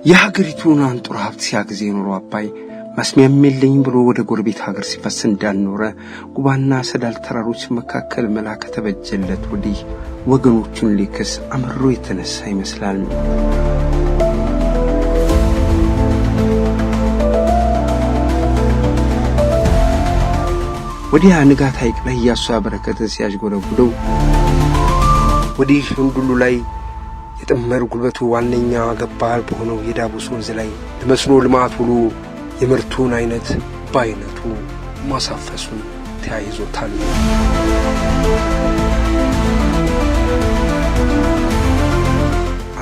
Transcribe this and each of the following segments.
የሀገሪቱን አንጡራ ሀብት ሲያግዝ የኖረው አባይ መስሚያም የለኝ ብሎ ወደ ጎረቤት ሀገር ሲፈስ እንዳልኖረ ጉባና ሰዳል ተራሮች መካከል መላከ ተበጀለት ወዲህ ወገኖቹን ሊክስ አምሮ የተነሳ ይመስላል። ወዲያ ንጋት ሐይቅ ላይ ያሷ በረከተ ሲያጅጎረጉደው ወዲህ ሁሉ ላይ የጥመር ጉልበቱ ዋነኛ ገባር በሆነው የዳቡስ ወንዝ ላይ ለመስኖ ልማት ሁሉ የምርቱን አይነት ባይነቱ ማሳፈሱን ተያይዞታል።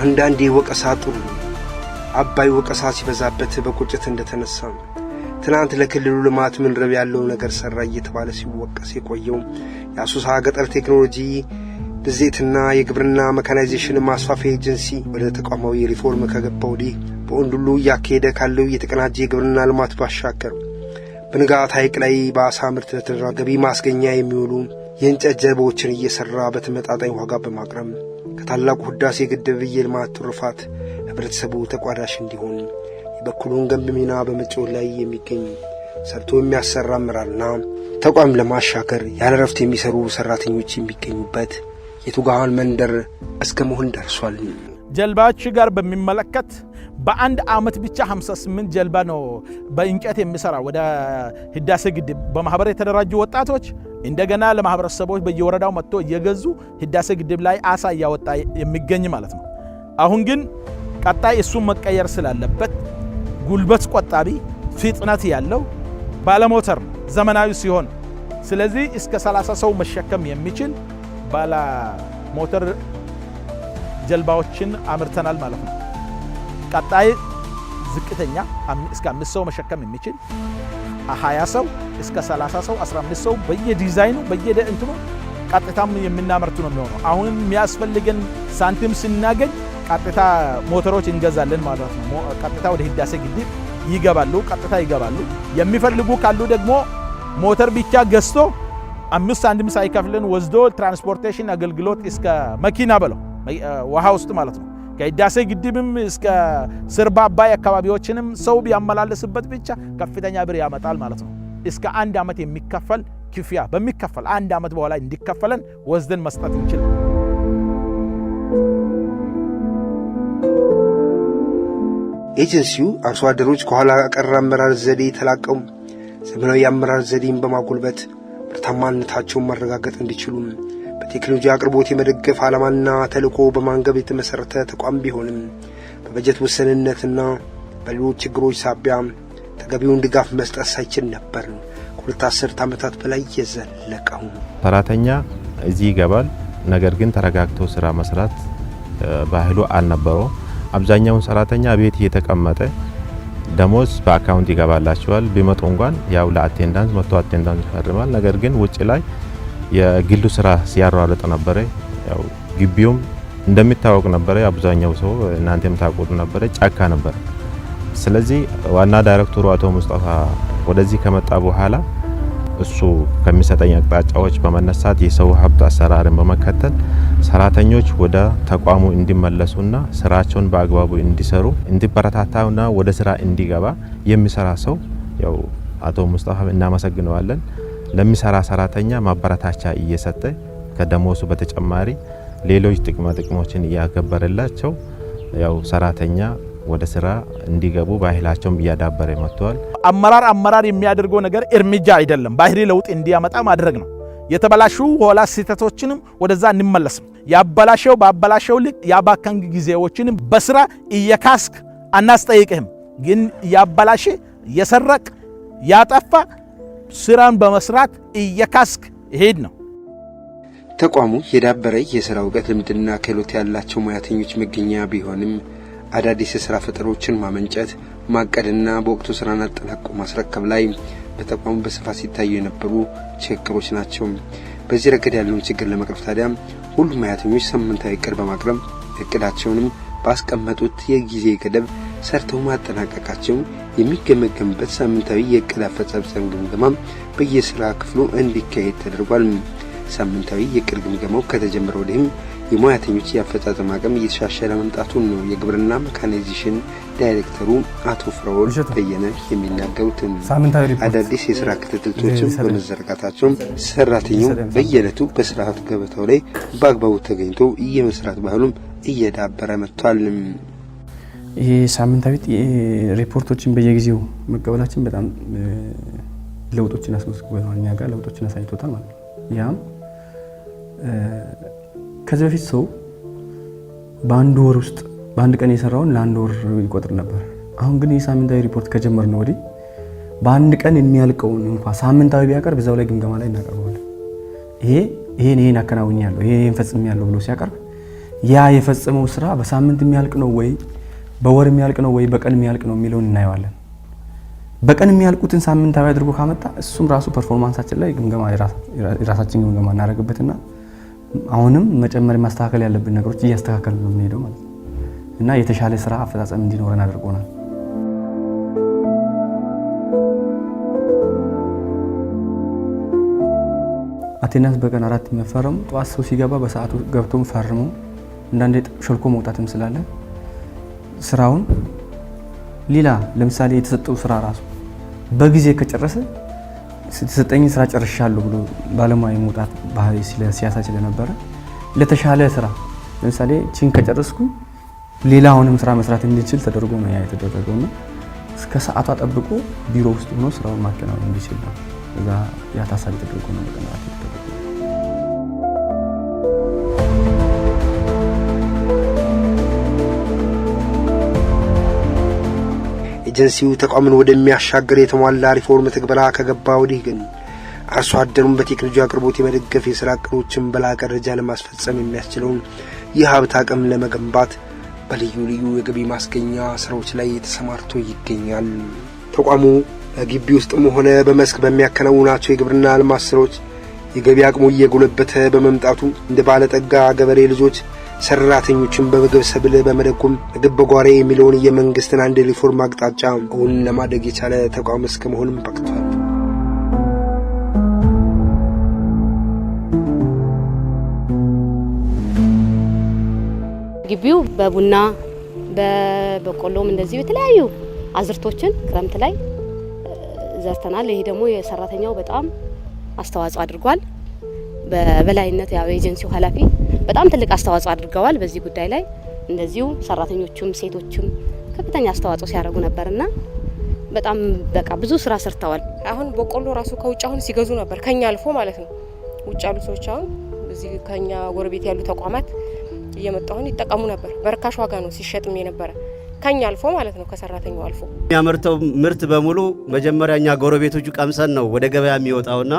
አንዳንዴ ወቀሳ ጥሩ አባይ ወቀሳ ሲበዛበት በቁጭት እንደተነሳ ትናንት ለክልሉ ልማት ምን ረብ ያለው ነገር ሰራ እየተባለ ሲወቀስ የቆየው የአሶሳ ገጠር ቴክኖሎጂ ብዜትና የግብርና መካናይዜሽን ማስፋፊያ ኤጀንሲ ወደ ተቋማዊ ሪፎርም ከገባ ወዲህ በወንዱሉ ያካሄደ ካለው የተቀናጀ የግብርና ልማት ባሻገር በንጋት ሐይቅ ላይ በአሳ ምርት ለተደራገቢ ማስገኛ የሚውሉ የእንጨት ጀልባዎችን እየሰራ በተመጣጣኝ ዋጋ በማቅረብ ከታላቁ ህዳሴ ግድብ የልማት ትሩፋት ህብረተሰቡ ተቋዳሽ እንዲሆን የበኩሉን ገንቢ ሚና በመጫወት ላይ የሚገኝ ሰርቶ የሚያሰራ አመራርና ተቋም ለማሻገር ያለ ረፍት የሚሰሩ ሰራተኞች የሚገኙበት የቱጋን መንደር እስከ መሆን ደርሷል። ጀልባዎች ጋር በሚመለከት በአንድ አመት ብቻ 58 ጀልባ ነው በእንጨት የሚሰራ ወደ ህዳሴ ግድብ በማህበር የተደራጁ ወጣቶች እንደገና ለማህበረሰቦች በየወረዳው መጥቶ እየገዙ ህዳሴ ግድብ ላይ አሳ ያወጣ የሚገኝ ማለት ነው። አሁን ግን ቀጣይ እሱ መቀየር ስላለበት ጉልበት ቆጣቢ ፍጥነት ያለው ባለሞተር ዘመናዊ ሲሆን ስለዚህ እስከ 30 ሰው መሸከም የሚችል ባለ ሞተር ጀልባዎችን አምርተናል ማለት ነው። ቀጣይ ዝቅተኛ እስከ 5 ሰው መሸከም የሚችል 20 ሰው እስከ 30 ሰው 15 ሰው በየዲዛይኑ በየእንትኑ ቀጥታም የምናመርቱ ነው የሚሆነው። አሁን የሚያስፈልገን ሳንቲም ስናገኝ ቀጥታ ሞተሮች እንገዛለን ማለት ነው። ቀጥታ ወደ ህዳሴ ግድብ ይገባሉ፣ ቀጥታ ይገባሉ። የሚፈልጉ ካሉ ደግሞ ሞተር ብቻ ገዝቶ 5 ሳንቲም ሳይከፍልን ወስዶ ትራንስፖርቴሽን አገልግሎት እስከ መኪና በለው ውሃ ውስጥ ማለት ነው ከህዳሴ ግድብም እስከ ስርባ አባይ አካባቢዎችንም ሰው ቢያመላለስበት ብቻ ከፍተኛ ብር ያመጣል ማለት ነው። እስከ 1 አመት የሚከፈል ክፍያ በሚከፈል 1 አመት በኋላ እንዲከፈለን ወስደን መስጠት እንችል። ኤጀንሲው አርሶ አደሮች ከኋላ ቀር አመራር ዘዴ ተላቀው ዘመናዊ አመራር ዘዴን በማጎልበት ምርታማነታቸውን ማረጋገጥ እንዲችሉ በቴክኖሎጂ አቅርቦት የመደገፍ ዓላማና ተልዕኮ በማንገብ የተመሰረተ ተቋም ቢሆንም በበጀት ውስንነትና በሌሎች ችግሮች ሳቢያ ተገቢውን ድጋፍ መስጠት ሳይችል ነበር ከሁለት አስርት ዓመታት በላይ የዘለቀው። ሰራተኛ እዚህ ይገባል፣ ነገር ግን ተረጋግቶ ስራ መስራት ባህሉ አልነበረው። አብዛኛውን ሰራተኛ ቤት እየተቀመጠ ደሞዝ በአካውንት ይገባላቸዋል። ቢመጡ እንኳን ያው ለአቴንዳንስ መጥቶ አቴንዳንስ ይፈርማል። ነገር ግን ውጭ ላይ የግሉ ስራ ሲያሯሩጥ ነበር። ያው ግቢውም እንደሚታወቅ ነበር። አብዛኛው ሰው እናንተም ታውቁት ነበር፣ ጫካ ነበር። ስለዚህ ዋና ዳይሬክተሩ አቶ ሙስጣፋ ወደዚህ ከመጣ በኋላ እሱ ከሚሰጠኝ አቅጣጫዎች በመነሳት የሰው ሀብት አሰራርን በመከተል ሰራተኞች ወደ ተቋሙ እንዲመለሱና ስራቸውን በአግባቡ እንዲሰሩ እንዲበረታታውና ወደ ስራ እንዲገባ የሚሰራ ሰው ያው አቶ ሙስጣፋ እናመሰግነዋለን። ለሚሰራ ሰራተኛ ማበረታቻ እየሰጠ ከደሞዙ በተጨማሪ ሌሎች ጥቅሞችን እያከበረላቸው ያው ሰራተኛ ወደ ስራ እንዲገቡ ባህላቸውም እያዳበረ መጥቷል። አመራር የሚያደርገው ነገር እርምጃ አይደለም፣ ባህሪ ለውጥ እንዲያመጣ ማድረግ ነው። የተበላሹ ኋላ ስህተቶችንም ወደዛ እንመለስም። ያበላሸው ባበላሸው ልክ ያባከን ጊዜዎችንም በስራ እየካስክ አናስጠይቅህም። ግን ያበላሽ የሰረቅ ያጠፋ ስራን በመስራት እየካስክ ሄድ ነው። ተቋሙ የዳበረ የሥራ ዕውቀት ልምድና ክህሎት ያላቸው ሙያተኞች መገኛ ቢሆንም አዳዲስ የሥራ ፈጠሮችን ማመንጨት ማቀድና በወቅቱ ስራን አጠናቆ ማስረከብ ላይ በተቋሙ በስፋት ሲታዩ የነበሩ ችግሮች ናቸው። በዚህ ረገድ ያለውን ችግር ለመቅረፍ ታዲያ ሁሉም ሙያተኞች ሳምንታዊ እቅድ በማቅረብ እቅዳቸውንም ባስቀመጡት የጊዜ ገደብ ሰርተው ማጠናቀቃቸው የሚገመገምበት ሳምንታዊ የእቅድ አፈጻጸም ግምገማ በየሥራ ክፍሉ እንዲካሄድ ተደርጓል። ሳምንታዊ የቅር ግምገማው ከተጀመረ ወዲህም የሙያተኞች የአፈጻጸም አቅም እየተሻሻለ መምጣቱን ነው የግብርና ሜካናይዜሽን ዳይሬክተሩ አቶ ፍራኦል በየነ የሚናገሩት። አዳዲስ የስራ ክትትሎችም በመዘርጋታቸው ሰራተኛው በየዕለቱ በስራ ገበታው ላይ በአግባቡ ተገኝቶ የመስራት ባህሉም እየዳበረ መጥቷል። ይሄ ሳምንታዊ ሪፖርቶችን በየጊዜው መቀበላችን በጣም ለውጦችን አስመዝግቧል። እኛ ጋር ለውጦችን አሳይቶታል ማለት ነው። ያም ከዚህ በፊት ሰው በአንድ ወር ውስጥ በአንድ ቀን የሰራውን ለአንድ ወር ይቆጥር ነበር። አሁን ግን የሳምንታዊ ሪፖርት ከጀመርን ወዲህ በአንድ ቀን የሚያልቀውን እንኳን ሳምንታዊ ቢያቀርብ በዛው ላይ ግምገማ ላይ እናቀርበዋለን። ይሄን አከናውኛለሁ ይሄን ፈጽሜያለሁ ብሎ ሲያቀርብ ያ የፈጸመው ስራ በሳምንት የሚያልቅ ነው ወይ በወር የሚያልቅ ነው ወይ በቀን የሚያልቅ ነው የሚለውን እናየዋለን። በቀን የሚያልቁትን ሳምንታዊ አድርጎ ካመጣ እሱም ራሱ ፐርፎርማንሳችን ላይ ግምገማ የራሳችን ግምገማ እናደርግበትና አሁንም መጨመር ማስተካከል ያለብን ነገሮች እያስተካከልን ነው የምንሄደው ማለት ነው እና የተሻለ ስራ አፈጻጸም እንዲኖረን አድርጎናል። አቴናንስ በቀን 4 መፈረሙ ጠዋት ሰው ሲገባ በሰዓቱ ገብቶም ፈርሞ እንዳንዴ ሾልኮ መውጣትም ስላለ ስራውን ሌላ ለምሳሌ የተሰጠው ስራ ራሱ በጊዜ ከጨረሰ የተሰጠኝ ስራ ጨርሻለሁ ብሎ ባለሙያ መውጣት ባህሪ ሲያሳይ ስለነበረ ለተሻለ ስራ ለምሳሌ ቺን ከጨረስኩ ሌላውንም ስራ መስራት እንዲችል ተደርጎ ነው የተደረገውና እስከ ሰዓቷ ጠብቆ ቢሮ ውስጥ ሆኖ ስራውን ማከናወን እንዲችል ነው እዛ ያ ታሳቢ ተደርጎ ነው በቀናት የተደረገው። ኤጀንሲው ተቋምን ወደሚያሻገር የተሟላ ሪፎርም ተግባራ ከገባ ወዲህ ግን አርሶ አደሩን በቴክኖሎጂ አቅርቦት የመደገፍ የሥራ ዕቅዶችን በላቀ ደረጃ ለማስፈጸም የሚያስችለውን የሀብት አቅም ለመገንባት በልዩ ልዩ የገቢ ማስገኛ ስራዎች ላይ ተሰማርቶ ይገኛል። ተቋሙ በግቢ ውስጥም ሆነ በመስክ በሚያከናውናቸው የግብርና ልማት ስራዎች የገቢ አቅሙ እየጎለበተ በመምጣቱ እንደ ባለጠጋ ገበሬ ልጆች ሰራተኞችን በምግብ ሰብል በመደጎም ምግብ በጓሬ የሚለውን የመንግስትን አንድ ሪፎርም አቅጣጫ እውን ለማድረግ የቻለ ተቋም እስከመሆንም በቅቷል። ግቢው በቡና በበቆሎም እንደዚህ የተለያዩ አዝርቶችን ክረምት ላይ ዘርተናል። ይሄ ደግሞ የሰራተኛው በጣም አስተዋጽኦ አድርጓል። በበላይነት ያው ኤጀንሲው ኃላፊ በጣም ትልቅ አስተዋጽኦ አድርገዋል። በዚህ ጉዳይ ላይ እንደዚሁ ሰራተኞቹም ሴቶችም ከፍተኛ አስተዋጽኦ ሲያደርጉ ነበርና በጣም በቃ ብዙ ስራ ሰርተዋል። አሁን በቆሎ ራሱ ከውጭ አሁን ሲገዙ ነበር ከኛ አልፎ ማለት ነው። ውጭ ያሉ ሰዎች አሁን እዚህ ከኛ ጎረቤት ያሉ ተቋማት እየመጣሁን ይጠቀሙ ነበር። በርካሽ ዋጋ ነው ሲሸጥም የነበረ ከኛ አልፎ ማለት ነው ከሰራተኛው አልፎ። የሚያመርተው ምርት በሙሉ መጀመሪያኛ ጎረቤቶቹ ቀምሰን ነው ወደ ገበያ የሚወጣውና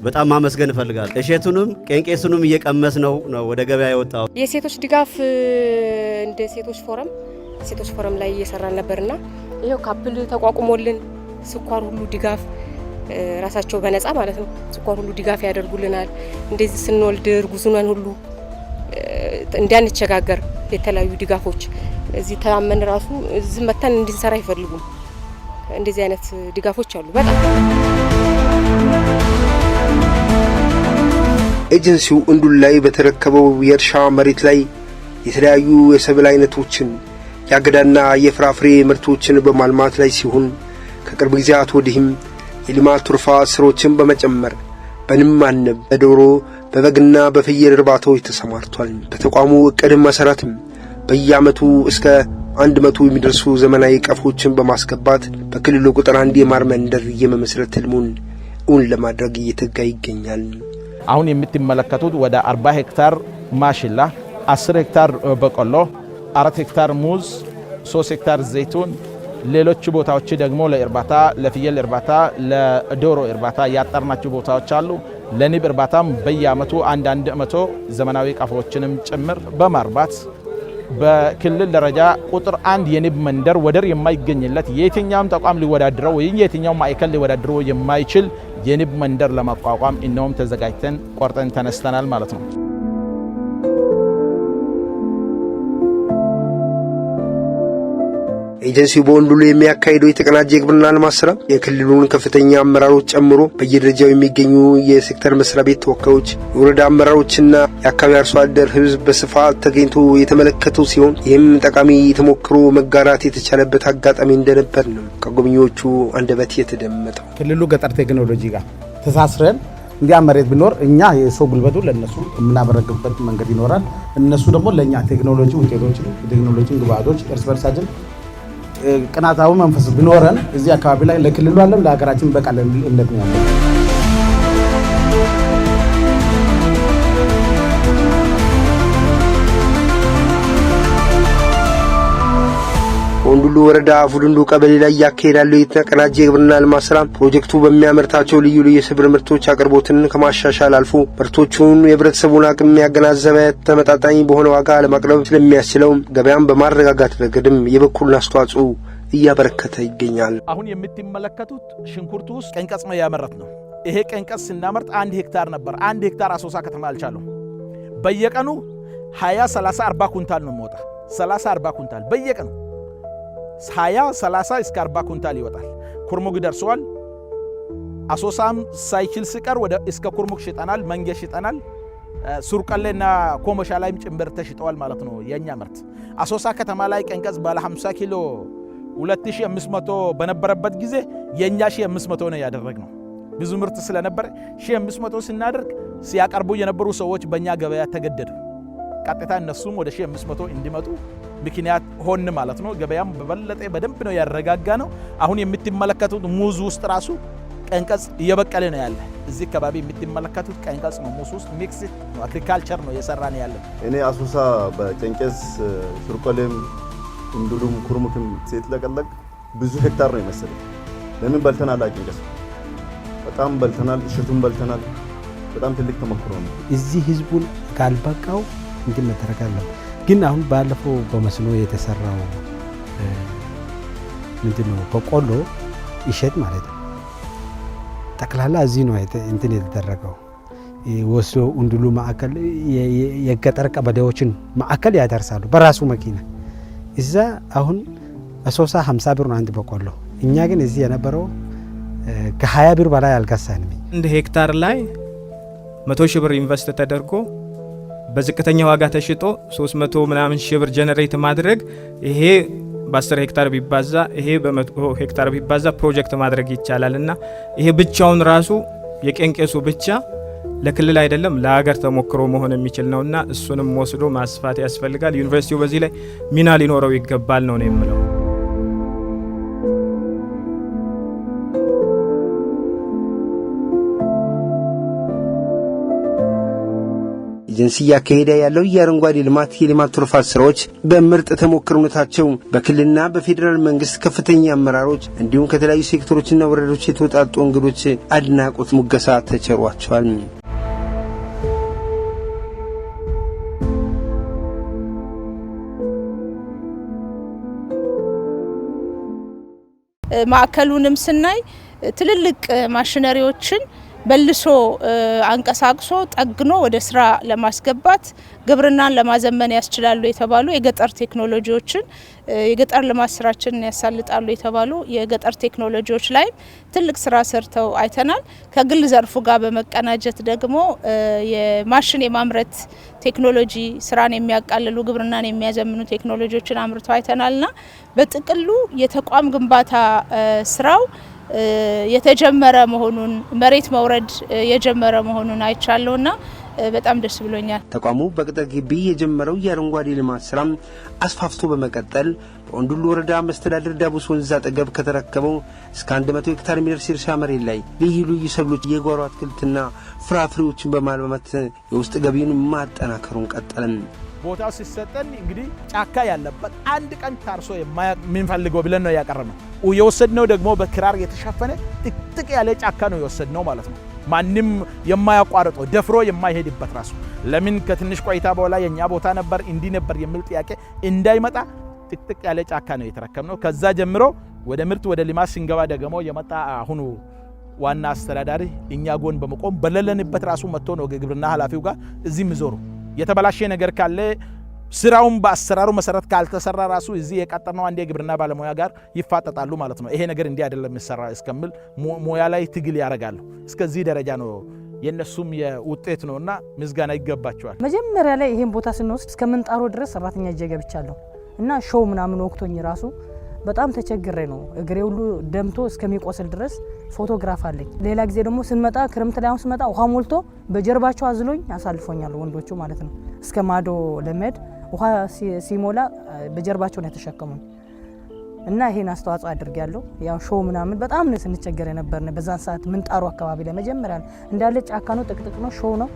በጣም ማመስገን እፈልጋለሁ። እሸቱንም ቄንቄሱንም እየቀመስ ነው ወደ ገበያ የወጣው። የሴቶች ድጋፍ እንደ ሴቶች ፎረም ላይ እየሰራን ነበርና ይሄው ካፕል ተቋቁሞልን ስኳር ሁሉ ድጋፍ ራሳቸው በነፃ ማለት ነው ስኳር ሁሉ ድጋፍ ያደርጉልናል። እንደዚህ ስንወልድ እርጉዙናን ሁሉ እንዲያንቸጋገር የተለያዩ ድጋፎች እዚህ ተአመን ራሱ እዚህ መተን እንድንሰራ አይፈልጉም። እንደዚህ አይነት ድጋፎች አሉ። በጣም ኤጀንሲው እንዱል ላይ በተረከበው የእርሻ መሬት ላይ የተለያዩ የሰብል አይነቶችን ያገዳና የፍራፍሬ ምርቶችን በማልማት ላይ ሲሆን ከቅርብ ጊዜያት ወዲህም የልማት ትሩፋት ስራዎችን በመጨመር በንማነብ በዶሮ በበግና በፍየል እርባታዎች ተሰማርቷል። በተቋሙ እቅድ መሰረትም በየዓመቱ እስከ 100 የሚደርሱ ዘመናዊ ቀፎችን በማስገባት በክልሉ ቁጥር 1 የማር መንደር የመመስረት ህልሙን እውን ለማድረግ እየተጋ ይገኛል። አሁን የምትመለከቱት ወደ 40 ሄክታር ማሽላ፣ 10 ሄክታር በቆሎ፣ 4 ሄክታር ሙዝ፣ 3 ሄክታር ዘይቱን፣ ሌሎች ቦታዎች ደግሞ ለእርባታ ለፍየል እርባታ ለዶሮ እርባታ ያጠርናቸው ቦታዎች አሉ። ለንብ እርባታም በየዓመቱ 100 ዘመናዊ ቀፎችንም ጭምር በማርባት በክልል ደረጃ ቁጥር 1 የንብ መንደር ወደር የማይገኝለት የትኛውም ተቋም ሊወዳድረው ወይ የትኛውም ማዕከል ሊወዳድረው የማይችል የንብ መንደር ለማቋቋም እነሆም ተዘጋጅተን ቆርጠን ተነስተናል ማለት ነው። ኤጀንሲው በወንዱሉ የሚያካሂደው የተቀናጀ የግብርና ልማት ስራ የክልሉን ከፍተኛ አመራሮች ጨምሮ በየደረጃው የሚገኙ የሴክተር መስሪያ ቤት ተወካዮች፣ የወረዳ አመራሮችና የአካባቢ አርሶ አደር ህዝብ በስፋት ተገኝቶ የተመለከቱ ሲሆን ይህም ጠቃሚ ተሞክሮ መጋራት የተቻለበት አጋጣሚ እንደነበር ነው ከጎብኚዎቹ አንደበት የተደመጠው። ክልሉ ገጠር ቴክኖሎጂ ጋር ተሳስረን እንዲያ መሬት ቢኖር እኛ የሰው ጉልበቱ ለነሱ የምናበረክትበት መንገድ ይኖራል። እነሱ ደግሞ ለኛ ቴክኖሎጂ ውጤቶችን፣ ቴክኖሎጂ ግብአቶች እርስ በርሳችን ቅናታዊ መንፈስ ቢኖረን እዚህ አካባቢ ላይ ለክልሉ አለም ለሀገራችን በቃ ለእምነት ነው ያለው። ወንዱሉ ወረዳ ፉልንዱ ቀበሌ ላይ ያካሄዳለው የተቀናጀ የግብርና ልማት ስራ ፕሮጀክቱ በሚያመርታቸው ልዩ ልዩ የሰብል ምርቶች አቅርቦትን ከማሻሻል አልፎ ምርቶቹን የህብረተሰቡን አቅም ያገናዘበ ተመጣጣኝ በሆነ ዋጋ ለማቅረብ ስለሚያስችለው ገበያን በማረጋጋት ረገድም የበኩሉን አስተዋጽኦ እያበረከተ ይገኛል። አሁን የምትመለከቱት ሽንኩርቱ ውስጥ ቀንቀጽ ነው ያመረት ነው። ይሄ ቀንቀጽ ስናመርት 1 ሄክታር ነበር። 1 ሄክታር አሶሳ ከተማ አልቻለው። በየቀኑ 20 30 40 ኩንታል ነው የሚወጣ። 30 40 ኩንታል በየቀኑ 20 30 እስከ 40 ኩንታል ይወጣል። ኩርሙግ ደርሷል። አሶሳም ሳይችል ሲቀር ወደ እስከ ኩርሙግ ሽጠናል፣ መንጌ ሽጠናል። ሱርቀሌና ኮሞሻ ላይም ጭምር ተሽጠዋል ማለት ነው የኛ ምርት። አሶሳ ከተማ ላይ ቀንቀጽ ባለ 50 ኪሎ 2500 በነበረበት ጊዜ የኛ 1500 ነው ያደረግነው። ብዙ ምርት ስለነበረ 1500 ስናደርግ ሲያቀርቡ የነበሩ ሰዎች በእኛ ገበያ ተገደዱ። ቀጥታ እነሱም ወደ 1500 እንዲመጡ ምክንያት ሆን ማለት ነው። ገበያም በበለጠ በደንብ ነው ያረጋጋ ነው። አሁን የምትመለከቱት ሙዝ ውስጥ ራሱ ቀንቀጽ እየበቀለ ነው ያለ። እዚህ አካባቢ የምትመለከቱት ቀንቀጽ ነው። ሙዝ ውስጥ ሚክስ ነው አግሪካልቸር ነው የሰራን ያለ። እኔ አሶሳ በቀንቀጽ ሱርቆሌም እንዱሉም ኩርሙክም ሲትለቀለቅ ብዙ ሄክታር ነው የመሰለኝ። ለምን በልተናል? ቀንቀጽ በጣም በልተናል፣ እሸቱን በልተናል። በጣም ትልቅ ተሞክሮ ነው። እዚህ ህዝቡን ካልበቃው እንትን መደረግ አለበት። ግን አሁን ባለፈው በመስኖ የተሰራው ምንድነው በቆሎ እሸት ማለት ነው ጠቅላላ እዚህ ነው እንትን የተደረገው። ወስዶ እንዱሉ ማዕከል የገጠር ቀበሌዎችን ማዕከል ያደርሳሉ በራሱ መኪና። እዛ አሁን አሶሳ 50 ብር ነው አንድ በቆሎ። እኛ ግን እዚህ የነበረው ከ20 ብር በላይ አልገዛንም። አንድ ሄክታር ላይ 100 ሺህ ብር ኢንቨስት ተደርጎ በዝቅተኛ ዋጋ ተሽጦ 300 ምናምን ሺህ ብር ጀነሬት ማድረግ ይሄ በ10 ሄክታር ቢባዛ ይሄ በ100 ሄክታር ቢባዛ ፕሮጀክት ማድረግ ይቻላልና ይሄ ብቻውን ራሱ የቀንቀሱ ብቻ ለክልል አይደለም ለሀገር ተሞክሮ መሆን የሚችል ነውና እሱንም ወስዶ ማስፋት ያስፈልጋል። ዩኒቨርሲቲው በዚህ ላይ ሚና ሊኖረው ይገባል ነው የምለው። ኤጀንሲ ያካሄደ ያለው የአረንጓዴ ልማት የልማት ትሩፋት ስራዎች በምርጥ ተሞክሮነታቸው በክልልና በፌዴራል መንግስት ከፍተኛ አመራሮች እንዲሁም ከተለያዩ ሴክተሮችና ወረዳዎች የተወጣጡ እንግዶች አድናቆት ሙገሳ ተቸሯቸዋል። ማዕከሉንም ስናይ ትልልቅ ማሽነሪዎችን በልሶ አንቀሳቅሶ ጠግኖ ወደ ስራ ለማስገባት ግብርናን ለማዘመን ያስችላሉ የተባሉ የገጠር ቴክኖሎጂዎችን የገጠር ልማት ስራችንን ያሳልጣሉ የተባሉ የገጠር ቴክኖሎጂዎች ላይ ትልቅ ስራ ሰርተው አይተናል። ከግል ዘርፉ ጋር በመቀናጀት ደግሞ የማሽን የማምረት ቴክኖሎጂ ስራን የሚያቃልሉ ግብርናን የሚያዘምኑ ቴክኖሎጂዎችን አምርተው አይተናልና በጥቅሉ የተቋም ግንባታ ስራው የተጀመረ መሆኑን መሬት መውረድ የጀመረ መሆኑን አይቻለውና በጣም ደስ ብሎኛል። ተቋሙ በቅጥር ግቢ የጀመረው የአረንጓዴ ልማት ስራ አስፋፍቶ በመቀጠል በወንዱሉ ወረዳ መስተዳድር ዳቡስ ወንዝ አጠገብ ከተረከበው እስከ 100 ሄክታር የሚደርስ እርሻ መሬት ላይ ልዩ ልዩ ሰብሎች፣ የጓሮ አትክልትና ፍራፍሬዎችን በማልማት የውስጥ ገቢውን ማጠናከሩን ቀጠለን። ቦታው ሲሰጠን እንግዲህ ጫካ ያለበት አንድ ቀን ታርሶ የምንፈልገው ብለን ነው ያቀረብነው። የወሰድነው ደግሞ በክራር የተሸፈነ ጥቅጥቅ ያለ ጫካ ነው የወሰድነው ማለት ነው። ማንም የማያቋርጠው ደፍሮ የማይሄድበት ራሱ ለምን ከትንሽ ቆይታ በኋላ የኛ ቦታ ነበር እንዲህ ነበር የሚል ጥያቄ እንዳይመጣ ጥቅጥቅ ያለ ጫካ ነው የተረከብነው። ከዛ ጀምሮ ወደ ምርት ወደ ልማት ስንገባ ደግሞ የመጣ አሁኑ ዋና አስተዳዳሪ እኛ ጎን በመቆም በለለንበት ራሱ መጥቶ ነው ግብርና ኃላፊው ጋር እዚህ ምዞሩ የተበላሸ ነገር ካለ ስራውን በአሰራሩ መሰረት ካልተሰራ ራሱ እዚህ የቀጠርነው አንድ የግብርና ባለሙያ ጋር ይፋጠጣሉ ማለት ነው። ይሄ ነገር እንዲህ አይደለም የሚሰራ እስከምል ሙያ ላይ ትግል ያደርጋሉ። እስከዚህ ደረጃ ነው የነሱም የውጤት ነውና ምስጋና ይገባቸዋል። መጀመሪያ ላይ ይሄን ቦታ ስንወስድ እስከምንጣሮ ድረስ ሰራተኛ ገብቻለሁ እና ሾው ምናምን ወቅቶኝ ራሱ በጣም ተቸግሬ ነው እግሬ ሁሉ ደምቶ እስከሚቆስል ድረስ ፎቶግራፍ አለኝ። ሌላ ጊዜ ደግሞ ስንመጣ ክረምት ላይ አሁን ስመጣ ውሃ ሞልቶ በጀርባቸው አዝሎኝ አሳልፎኛል ወንዶቹ ማለት ነው። እስከ ማዶ ለመድ ውሃ ሲሞላ በጀርባቸው ነው የተሸከሙኝ እና ይሄን አስተዋጽኦ አድርጌያለሁ። ያው ሾው ምናምን በጣም ነው ስንቸገር የነበርነ በዛን ሰዓት ምንጣሩ አካባቢ ላይ መጀመሪያ እንዳለ ጫካ ነው፣ ጥቅጥቅ ነው፣ ሾው ነው።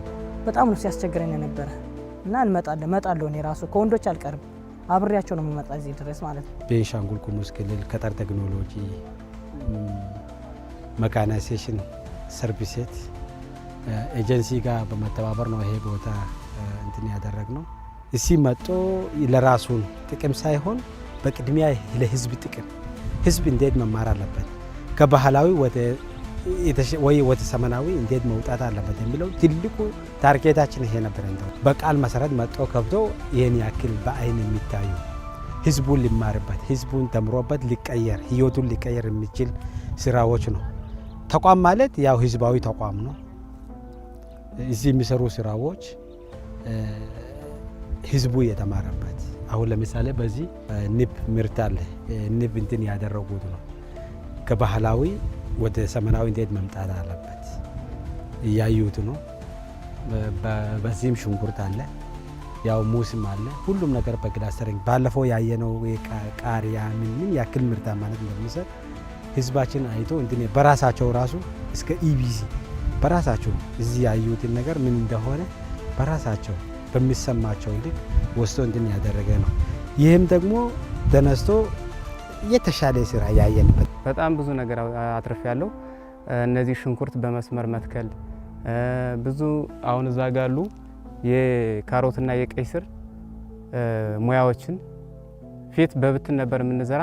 በጣም ነው ሲያስቸግረኝ የነበረ እና እመጣለሁ እኔ ራሱ ከወንዶች አልቀርም አብሬያቸው ነው የምመጣ እዚህ ድረስ ማለት ነው። ቤንሻንጉል ጉሙዝ ክልል ገጠር ቴክኖሎጂ መካናይዜሽን ሰርቪሴት ኤጀንሲ ጋር በመተባበር ነው ይሄ ቦታ እንትን ያደረግነው። እዚህ መጥቶ ለራሱን ጥቅም ሳይሆን በቅድሚያ ለህዝብ ጥቅም ህዝብ እንዴት መማር አለበት ከባህላዊ ወደ ዘመናዊ እንዴት መውጣት አለበት የሚለው ትልቁ ታርጌታችን ይሄ ነበር። እንደው በቃል መሰረት መጥቶ ከብቶ ይሄን ያክል በአይን የሚታዩ ህዝቡን ሊማርበት ህዝቡን ተምሮበት ሊቀየር ህይወቱን ሊቀየር የሚችል ስራዎች ነው። ተቋም ማለት ያው ህዝባዊ ተቋም ነው። እዚህ የሚሰሩ ስራዎች ህዝቡ የተማረበት አሁን ለምሳሌ በዚህ ንብ ምርት አለ። ንብ እንትን ያደረጉት ነው ከባህላዊ ወደ ዘመናዊ እንዴት መምጣት አለበት እያዩት ነው። በዚህም ሽንኩርት አለ፣ ያው ሙስም አለ። ሁሉም ነገር በክላስተሪንግ ባለፈው ያየነው ቃሪያ ምን ያክል ምርታማነት እንደሚሰጥ ህዝባችን አይቶ እንትን በራሳቸው ራሱ እስከ ኢቢሲ በራሳቸው እዚህ ያዩትን ነገር ምን እንደሆነ በራሳቸው በሚሰማቸው ልክ ወስዶ እንትን ያደረገ ነው። ይህም ደግሞ ተነስቶ የተሻለ ስራ ያየንበት በጣም ብዙ ነገር አትርፍ ያለው እነዚህ ሽንኩርት በመስመር መትከል ብዙ አሁን እዛ ጋሉ የካሮትና የቀይ ስር ሙያዎችን ፊት በብትን ነበር የምንዘራ፣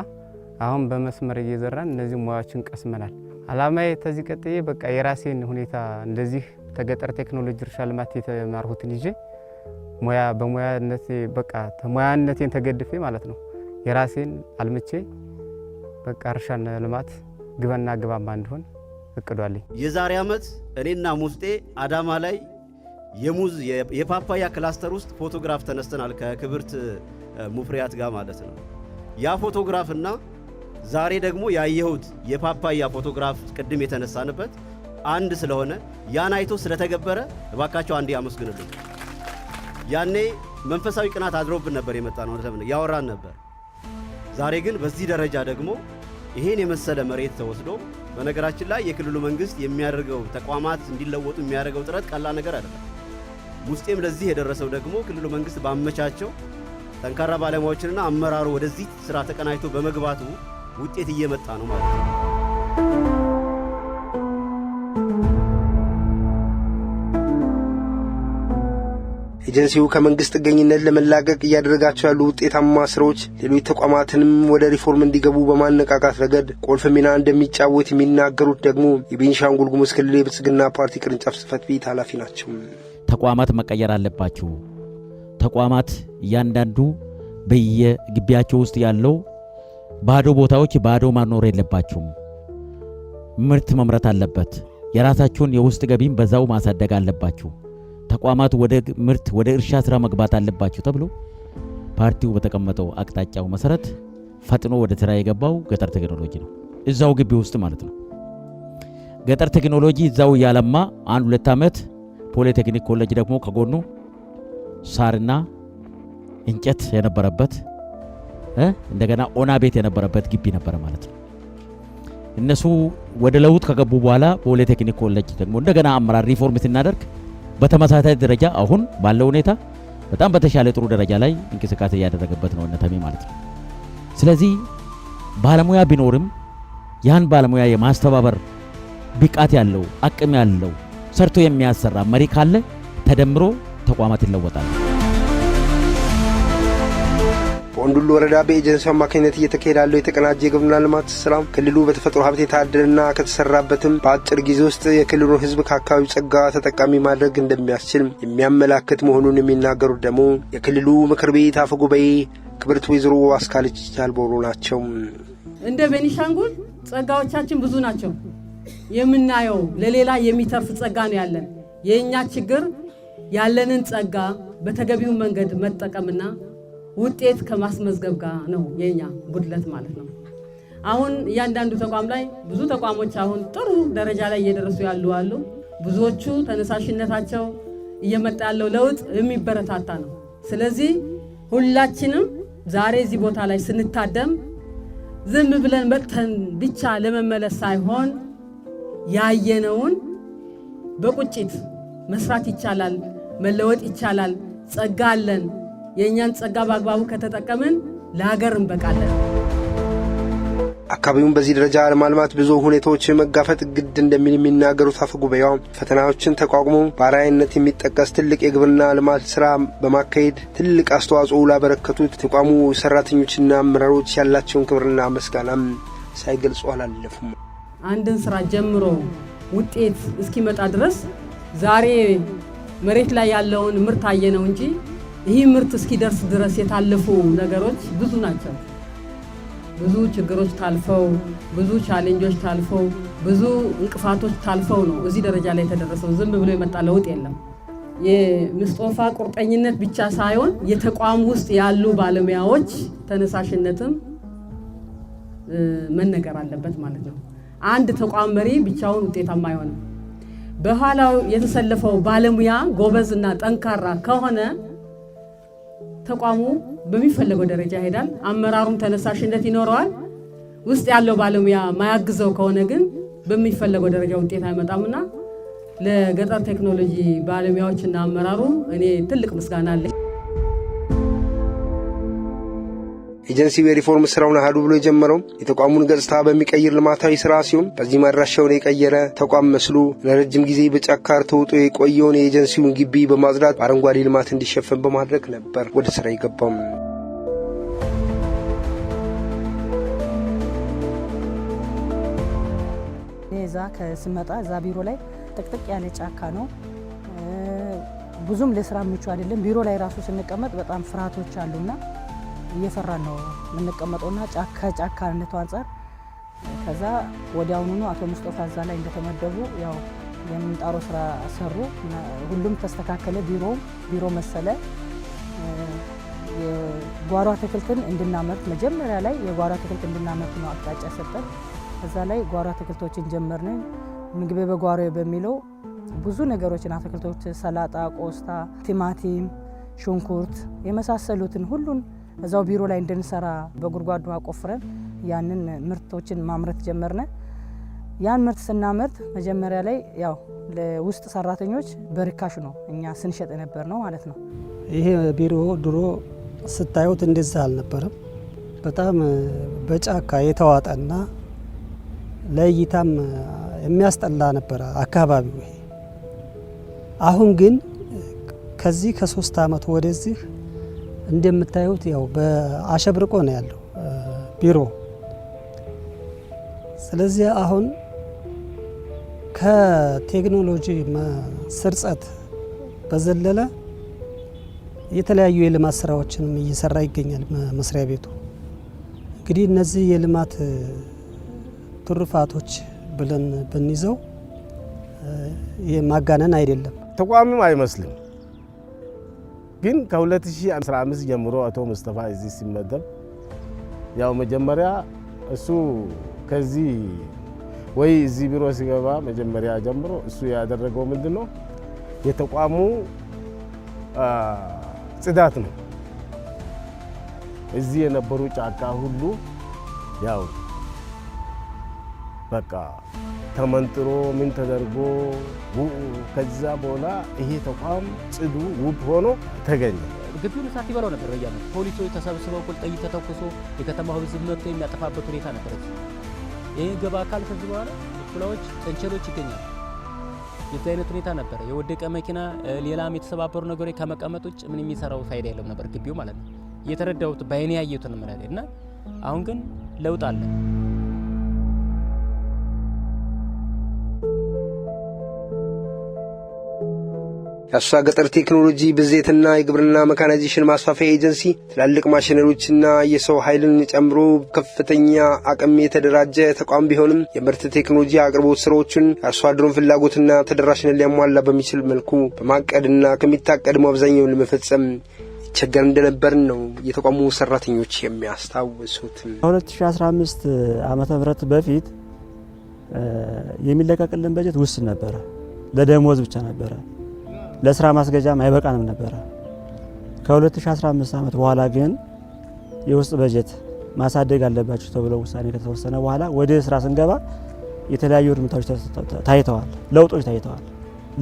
አሁን በመስመር እየዘራን እነዚህ ሙያዎችን ቀስመናል። አላማዬ ተዚህ ቀጥዬ በቃ የራሴን ሁኔታ እንደዚህ ተገጠር ቴክኖሎጂ እርሻ ልማት የተማርሁትን ይዤ በሙያነቴ በቃ ሙያነቴን ተገድፌ ማለት ነው የራሴን አልምቼ በቃ እርሻና ልማት ግብርና ግባማ እንዲሆን እቅዷለኝ። የዛሬ ዓመት እኔና ሙስጤ አዳማ ላይ የሙዝ የፓፓያ ክላስተር ውስጥ ፎቶግራፍ ተነስተናል ከክብርት ሙፍሪያት ጋር ማለት ነው። ያ ፎቶግራፍና ዛሬ ደግሞ ያየሁት የፓፓያ ፎቶግራፍ ቅድም የተነሳንበት አንድ ስለሆነ ያን አይቶ ስለተገበረ እባካቸው አንዴ አመስግኑልኝ። ያኔ መንፈሳዊ ቅናት አድሮብን ነበር የመጣ ነው ለምን ያወራን ነበር። ዛሬ ግን በዚህ ደረጃ ደግሞ ይሄን የመሰለ መሬት ተወስዶ በነገራችን ላይ የክልሉ መንግስት የሚያደርገው ተቋማት እንዲለወጡ የሚያደርገው ጥረት ቀላል ነገር አይደለም። ሙስጤም ለዚህ የደረሰው ደግሞ ክልሉ መንግስት ባመቻቸው ጠንካራ ባለሙያዎችንና አመራሩ ወደዚህ ስራ ተቀናጅቶ በመግባቱ ውጤት እየመጣ ነው ማለት ነው። ኤጀንሲው ከመንግስት ጥገኝነት ለመላቀቅ እያደረጋቸው ያሉ ውጤታማ ስራዎች ሌሎች ተቋማትንም ወደ ሪፎርም እንዲገቡ በማነቃቃት ረገድ ቁልፍ ሚና እንደሚጫወት የሚናገሩት ደግሞ የቤንሻንጉል ጉሙዝ ክልል የብልጽግና ፓርቲ ቅርንጫፍ ጽሕፈት ቤት ኃላፊ ናቸው። ተቋማት መቀየር አለባቸው። ተቋማት እያንዳንዱ በየግቢያቸው ውስጥ ያለው ባዶ ቦታዎች ባዶ ማኖር የለባቸውም። ምርት መምረት አለበት። የራሳቸውን የውስጥ ገቢም በዛው ማሳደግ አለባቸው። ተቋማት ወደ ምርት ወደ እርሻ ስራ መግባት አለባቸው ተብሎ ፓርቲው በተቀመጠው አቅጣጫው መሰረት ፈጥኖ ወደ ስራ የገባው ገጠር ቴክኖሎጂ ነው። እዛው ግቢ ውስጥ ማለት ነው። ገጠር ቴክኖሎጂ እዛው ያለማ 1-2 ዓመት ፖሊቴክኒክ ኮሌጅ ደግሞ ከጎኑ ሳርና እንጨት የነበረበት እንደገና ኦና ቤት የነበረበት ግቢ ነበር ማለት ነው። እነሱ ወደ ለውጥ ከገቡ በኋላ ፖሊቴክኒክ ኮሌጅ ደግሞ እንደገና አመራር ሪፎርም ሲናደርግ በተመሳሳይ ደረጃ አሁን ባለው ሁኔታ በጣም በተሻለ ጥሩ ደረጃ ላይ እንቅስቃሴ ያደረገበት ነው እነተሜ ማለት ነው። ስለዚህ ባለሙያ ቢኖርም ያን ባለሙያ የማስተባበር ብቃት ያለው አቅም ያለው ሰርቶ የሚያሰራ መሪ ካለ ተደምሮ ተቋማት ይለወጣሉ። በወንዱሉ ወረዳ በኤጀንሲው አማካኝነት እየተካሄደ ያለው የተቀናጀ የግብርና ልማት ስራ ክልሉ በተፈጥሮ ሀብት የታደለና ከተሰራበትም በአጭር ጊዜ ውስጥ የክልሉን ሕዝብ ከአካባቢው ጸጋ ተጠቃሚ ማድረግ እንደሚያስችል የሚያመላክት መሆኑን የሚናገሩት ደግሞ የክልሉ ምክር ቤት አፈ ጉባኤ ክብርት ወይዘሮ አስካለች ጃልቦሮ ናቸው። እንደ ቤኒሻንጉል ጸጋዎቻችን ብዙ ናቸው። የምናየው ለሌላ የሚተርፍ ጸጋ ነው ያለን። የኛ ችግር ያለንን ጸጋ በተገቢው መንገድ መጠቀምና ውጤት ከማስመዝገብ ጋር ነው የኛ ጉድለት ማለት ነው። አሁን እያንዳንዱ ተቋም ላይ ብዙ ተቋሞች አሁን ጥሩ ደረጃ ላይ እየደረሱ ያሉ አሉ። ብዙዎቹ ተነሳሽነታቸው እየመጣ ያለው ለውጥ የሚበረታታ ነው። ስለዚህ ሁላችንም ዛሬ እዚህ ቦታ ላይ ስንታደም ዝም ብለን መጥተን ብቻ ለመመለስ ሳይሆን ያየነውን በቁጭት መስራት ይቻላል፣ መለወጥ ይቻላል። ጸጋ አለን። የእኛን ጸጋ በአግባቡ ከተጠቀምን ለሀገር እንበቃለን። አካባቢውን በዚህ ደረጃ ለማልማት ብዙ ሁኔታዎች መጋፈጥ ግድ እንደሚል የሚናገሩት አፈ ጉባኤዋ ፈተናዎችን ተቋቁሞ በአርአያነት የሚጠቀስ ትልቅ የግብርና ልማት ስራ በማካሄድ ትልቅ አስተዋጽኦ ላበረከቱት ተቋሙ ሰራተኞችና አመራሮች ያላቸውን ክብርና ምስጋናም ሳይገልጹ አላለፉም። አንድን ስራ ጀምሮ ውጤት እስኪመጣ ድረስ ዛሬ መሬት ላይ ያለውን ምርት አየነው እንጂ ይህ ምርት እስኪደርስ ድረስ የታለፉ ነገሮች ብዙ ናቸው። ብዙ ችግሮች ታልፈው፣ ብዙ ቻሌንጆች ታልፈው፣ ብዙ እንቅፋቶች ታልፈው ነው እዚህ ደረጃ ላይ የተደረሰው። ዝም ብሎ የመጣ ለውጥ የለም። የሙስጦፋ ቁርጠኝነት ብቻ ሳይሆን የተቋም ውስጥ ያሉ ባለሙያዎች ተነሳሽነትም መነገር አለበት ማለት ነው። አንድ ተቋም መሪ ብቻውን ውጤታማ አይሆንም። በኋላው የተሰለፈው ባለሙያ ጎበዝና ጠንካራ ከሆነ ተቋሙ በሚፈለገው ደረጃ ይሄዳል። አመራሩም ተነሳሽነት ይኖረዋል። ውስጥ ያለው ባለሙያ ማያግዘው ከሆነ ግን በሚፈለገው ደረጃ ውጤት አይመጣምና ለገጠር ቴክኖሎጂ ባለሙያዎችና አመራሩ እኔ ትልቅ ምስጋና አለኝ። ኤጀንሲው የሪፎርም ስራውን አሃዱ ብሎ የጀመረው የተቋሙን ገጽታ በሚቀይር ልማታዊ ስራ ሲሆን በዚህ መድረሻውን የቀየረ ተቋም መስሎ ለረጅም ጊዜ በጫካ ተውጦ የቆየውን የኤጀንሲውን ግቢ በማጽዳት በአረንጓዴ ልማት እንዲሸፈን በማድረግ ነበር ወደ ስራ የገባው። እዛ ከስመጣ እዛ ቢሮ ላይ ጥቅጥቅ ያለ ጫካ ነው። ብዙም ለስራ ምቹ አይደለም። ቢሮ ላይ ራሱ ስንቀመጥ በጣም ፍርሃቶች አሉና እየፈራን ነው የምንቀመጠውና ከጫካነቱ አንጻር ከዛ ወዲያውኑ አቶ ሙስጦፋ እዛ ላይ እንደተመደቡ ያው የምንጣሮ ስራ ሰሩ። ሁሉም ተስተካከለ። ቢሮ መሰለ። የጓሮ አትክልትን እንድናመርት መጀመሪያ ላይ የጓሮ አትክልት እንድናመርት ነው አቅጣጫ ሰጠን። እዛ ላይ ጓሮ አትክልቶችን ጀመርን። ምግብ በጓሮ በሚለው ብዙ ነገሮችን አትክልቶች፣ ሰላጣ፣ ቆስታ፣ ቲማቲም፣ ሽንኩርት የመሳሰሉትን ሁሉን እዛው ቢሮ ላይ እንድንሰራ በጉድጓዱ አቆፍረን ያንን ምርቶችን ማምረት ጀመርነ። ያን ምርት ስናመርት መጀመሪያ ላይ ያው ለውስጥ ሰራተኞች በርካሽ ነው እኛ ስንሸጥ ነበር ነው ማለት ነው። ይሄ ቢሮ ድሮ ስታዩት እንደዛ አልነበረም። በጣም በጫካ የተዋጠና ለእይታም የሚያስጠላ ነበረ አካባቢው። ይሄ አሁን ግን ከዚህ ከ3 ዓመት ወደዚህ እንደምታዩት ያው በአሸብርቆ ነው ያለው ቢሮ። ስለዚህ አሁን ከቴክኖሎጂ ስርጸት በዘለለ የተለያዩ የልማት ስራዎችንም እየሰራ ይገኛል መስሪያ ቤቱ። እንግዲህ እነዚህ የልማት ትሩፋቶች ብለን ብንይዘው የማጋነን አይደለም። ተቋምም አይመስልም። ግን ከ2015 ጀምሮ አቶ ሙስጠፋ እዚህ ሲመደብ ያው መጀመሪያ እሱ ከዚህ ወይ እዚህ ቢሮ ሲገባ መጀመሪያ ጀምሮ እሱ ያደረገው ምንድነው የተቋሙ ጽዳት ነው። እዚህ የነበሩ ጫካ ሁሉ ያው በቃ ተመንጥሮ ምን ተደርጎ ከዛ በኋላ ይሄ ተቋም ጽዱ ውብ ሆኖ ተገኘ። ግቢውን እሳት ይበላው ነበር። በያለ ፖሊሶች ተሰብስበው ጥይት ተተኩሶ የከተማው ሕዝብ መጥቶ የሚያጠፋበት ሁኔታ ነበር። ይሄ ገባ አካል ከዚህ በኋላ ኩላዎች፣ ጠንቸሎች ይገኛሉ። የዚህ አይነት ሁኔታ ነበር። የወደቀ መኪና ሌላም የተሰባበሩ ነገሮች ከመቀመጥ ውጭ ምን የሚሰራው ፋይዳ የለም ነበር ግቢው ማለት ነው። የተረዳሁት ባይኔ ያየሁትን ማለት እና አሁን ግን ለውጥ አለ። የአሶሳ ገጠር ቴክኖሎጂ ብዜትና የግብርና መካናይዜሽን ማስፋፊያ ኤጀንሲ ትላልቅ ማሽነሪዎችና የሰው ኃይልን ጨምሮ ከፍተኛ አቅም የተደራጀ ተቋም ቢሆንም የምርት ቴክኖሎጂ አቅርቦት ስራዎችን የአርሶ አደሩን ፍላጎትና ተደራሽነት ሊያሟላ በሚችል መልኩ በማቀድና ከሚታቀድሙ አብዛኛውን ለመፈጸም ይቸገር እንደነበር ነው የተቋሙ ሰራተኞች የሚያስታውሱት። 2015 ዓመተ ምህረት በፊት የሚለቀቅልን በጀት ውስን ነበር። ለደሞዝ ብቻ ነበር። ለስራ ማስገጃም አይበቃንም ነበር። ከ2015 ዓመት በኋላ ግን የውስጥ በጀት ማሳደግ አለባችሁ ተብሎ ውሳኔ ከተወሰነ በኋላ ወደ ስራ ስንገባ የተለያዩ እርምጃዎች ታይተዋል፣ ለውጦች ታይተዋል።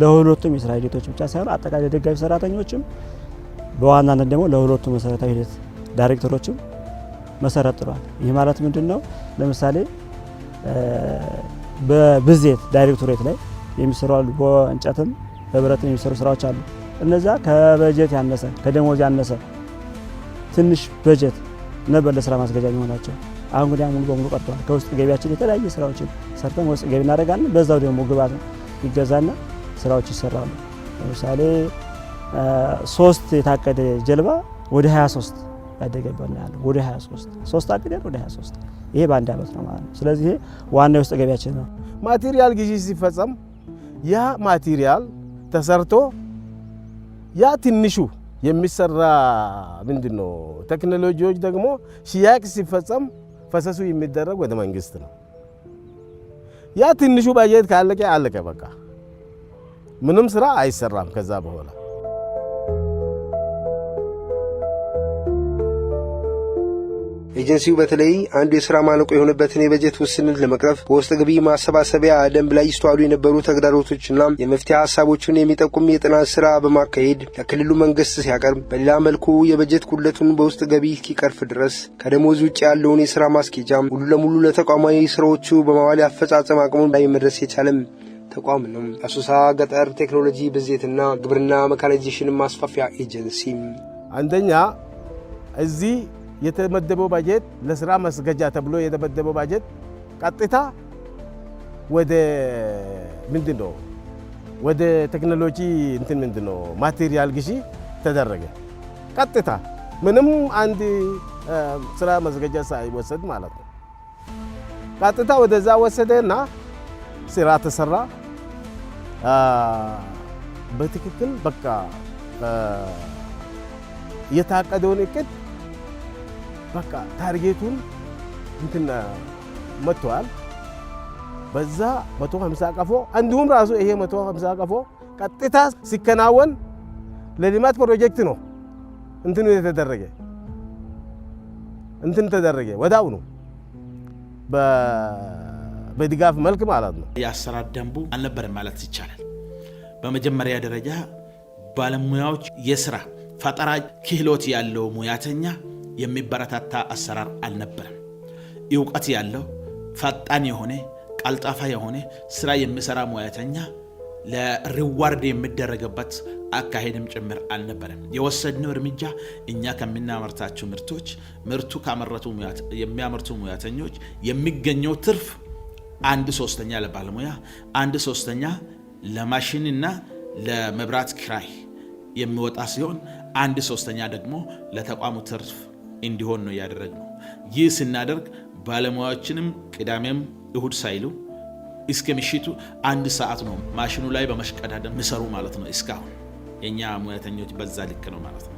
ለሁለቱም የስራ ሂደቶች ብቻ ሳይሆን አጠቃላይ ደጋፊ ሰራተኞችም በዋናነት ደግሞ ለሁለቱ መሰረታዊ ሂደት ዳይሬክተሮችም መሰረት ጥሏል። ይህ ማለት ምንድነው? ለምሳሌ በብዜት ዳይሬክቶሬት ላይ የሚሰሩ አሉ፣ በእንጨትም በብረት የሚሰሩ ስራዎች አሉ። እነዛ ከበጀት ያነሰ ከደሞዝ ያነሰ ትንሽ በጀት ነበር ለስራ ማስገጃ የሚሆናቸው። አሁን ግን ሙሉ በሙሉ ቀርቷል። ከውስጥ ገቢያችን የተለያየ ስራዎችን ሰርተን ውስጥ ገቢ እናደርጋለን። በዛው ደግሞ ግብአት ይገዛና ስራዎች ይሰራሉ። ለምሳሌ 3 የታቀደ ጀልባ ወደ 23 ያደገበት ነው ያለው። ወደ 3 አቅደን ወደ 23 ይሄ በአንድ አመት ነው ማለት ነው። ስለዚህ ዋና ውስጥ ገቢያችን ነው። ማቴሪያል ግዢ ሲፈጸም ያ ማቴሪያል ተሰርቶ ያ ትንሹ የሚሰራ ምንድነው ቴክኖሎጂዎች ደግሞ ሽያጭ ሲፈጸም ፈሰሱ የሚደረግ ወደ መንግስት ነው። ያ ትንሹ በጀት ካለቀ አለቀ በቃ ምንም ስራ አይሰራም ከዛ በኋላ። ኤጀንሲው በተለይ አንዱ የሥራ ማነቆ የሆነበትን የበጀት ውስንነት ለመቅረፍ በውስጥ ገቢ ማሰባሰቢያ ደንብ ላይ ይስተዋሉ የነበሩ ተግዳሮቶችና የመፍትሄ ሀሳቦችን የሚጠቁም የጥናት ሥራ በማካሄድ ለክልሉ መንግስት ሲያቀርብ፣ በሌላ መልኩ የበጀት ጉድለቱን በውስጥ ገቢ እስኪቀርፍ ድረስ ከደሞዝ ውጭ ያለውን የሥራ ማስኬጃ ሙሉ ለሙሉ ለተቋማዊ ሥራዎቹ በማዋል ያፈጻጸም አቅሙን ላይ መድረስ የቻለም ተቋም ነው። አሶሳ ገጠር ቴክኖሎጂ ብዜትና ግብርና መካናይዜሽን ማስፋፊያ ኤጀንሲ አንደኛ እዚህ የተመደበው ባጀት ለስራ ማስገጃ ተብሎ የተመደበው ባጀት ቀጥታ ወደ ምንድነው ወደ ቴክኖሎጂ ምንድነው ማቴሪያል ግዢ ተደረገ። ቀጥታ ምንም አንድ ስራ ማስገጃ ሳይወሰድ ማለት ነው። ቀጥታ ወደዛ ወሰደና ስራ ተሰራ። በትክክል በቃ የታቀደውን እቅድ በቃ ታርጌቱን መጥቷል። በዛ 150 ቀፎ እንዲሁም ራሱ ይሄ 150 ቀፎ ቀጥታ ሲከናወን ለልማት ፕሮጀክት ነው ተደረገ ወዳው ነው በድጋፍ መልክ ማለት ነው። የአሰራር ደንቡ አልነበረም ማለት ይቻላል። በመጀመሪያ ደረጃ ባለሙያዎች የስራ ፈጠራ ክህሎት ያለው ሙያተኛ የሚበረታታ አሰራር አልነበረም። እውቀት ያለው ፈጣን የሆነ ቀልጣፋ የሆነ ስራ የሚሰራ ሙያተኛ ለሪዋርድ የሚደረግበት አካሄድም ጭምር አልነበረም። የወሰድነው እርምጃ እኛ ከምናመርታቸው ምርቶች ምርቱ የሚያመርቱ ሙያተኞች የሚገኘው ትርፍ 1/3 ለባለሙያ፣ 1/3 ለማሽንና ለመብራት ኪራይ የሚወጣ ሲሆን 1/3 ደግሞ ለተቋሙ ትርፍ እንዲሆን ነው ያደረግነው። ይህ ስናደርግ ባለሙያዎችንም ቅዳሜም እሁድ ሳይሉ እስከ ምሽቱ 1 ሰዓት ነው ማሽኑ ላይ በመሽቀዳደም ምሰሩ ማለት ነው። እስካሁን የኛ ሙያተኞች በዛ ልክ ነው ማለት ነው።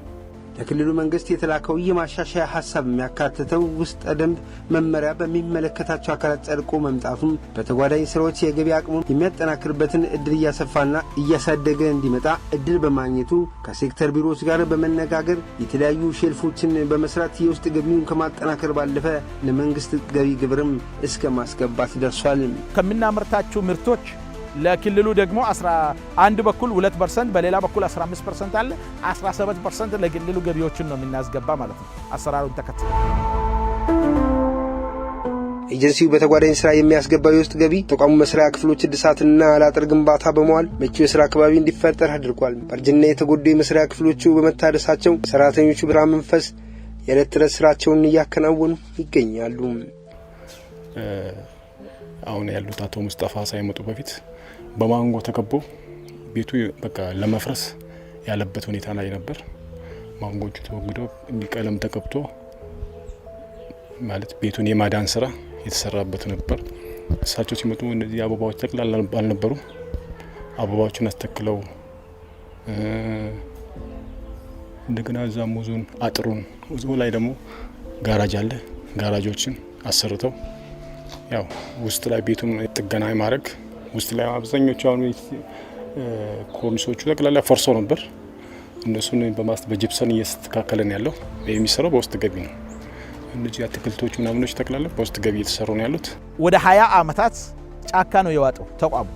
ለክልሉ መንግስት የተላከው የማሻሻያ ሐሳብ የሚያካትተው ውስጥ ደንብ መመሪያ በሚመለከታቸው አካላት ጸድቆ መምጣቱም በተጓዳኝ ስራዎች የገቢ አቅሙን የሚያጠናክርበትን እድል እያሰፋና እያሳደገ እንዲመጣ እድል በማግኘቱ ከሴክተር ቢሮዎች ጋር በመነጋገር የተለያዩ ሼልፎችን በመስራት የውስጥ ገቢውን ከማጠናከር ባለፈ ለመንግስት ገቢ ግብርም እስከ ማስገባት ደርሷል። ከምናመርታቸው ምርቶች ለክልሉ ደግሞ 11 በኩል 2% በሌላ በኩል 15% አለ። 17% ለክልሉ ገቢዎችን ነው የምናስገባ ማለት ነው። አሰራሩን ተከትሎ ኤጀንሲው በተጓዳኝ ስራ የሚያስገባው የውስጥ ገቢ ተቋሙ መስሪያ ክፍሎች እድሳትና አላጥር ግንባታ በመዋል ምቹ የስራ አካባቢ እንዲፈጠር አድርጓል። በእርጅና የተጎዱ የመስሪያ ክፍሎቹ በመታደሳቸው ሰራተኞቹ ብራ መንፈስ የዕለት ተዕለት ስራቸውን እያከናወኑ ይገኛሉ። አሁን ያሉት አቶ ሙስጠፋ ሳይመጡ በፊት በማንጎ ተከቦ ቤቱ በቃ ለመፍረስ ያለበት ሁኔታ ላይ ነበር። ማንጎቹ ተወግደው ቀለም ተቀብቶ ማለት ቤቱን የማዳን ስራ የተሰራበት ነበር። እሳቸው ሲመጡ እነዚህ አበባዎች ጠቅላላ አልነበሩ። አበባዎችን አስተክለው እንደገና እዛ ሙዙን አጥሩን ሙዙ ላይ ደግሞ ጋራጅ አለ። ጋራጆችን አሰርተው ያው ውስጥ ላይ ቤቱን ጥገና ማድረግ ውስጥ ላይ አብዛኞቹ አሁን ኮርኒሶቹ ጠቅላላ ፈርሶ ነበር። እነሱን በጅፕሰን እያስተካከለን ያለው የሚሰራው በውስጥ ገቢ ነው። እነዚህ አትክልቶቹ ምናምኖች ጠቅላላ በውስጥ ገቢ እየተሰሩ ነው ያሉት። ወደ 20 ዓመታት ጫካ ነው የዋጠው ተቋሙ።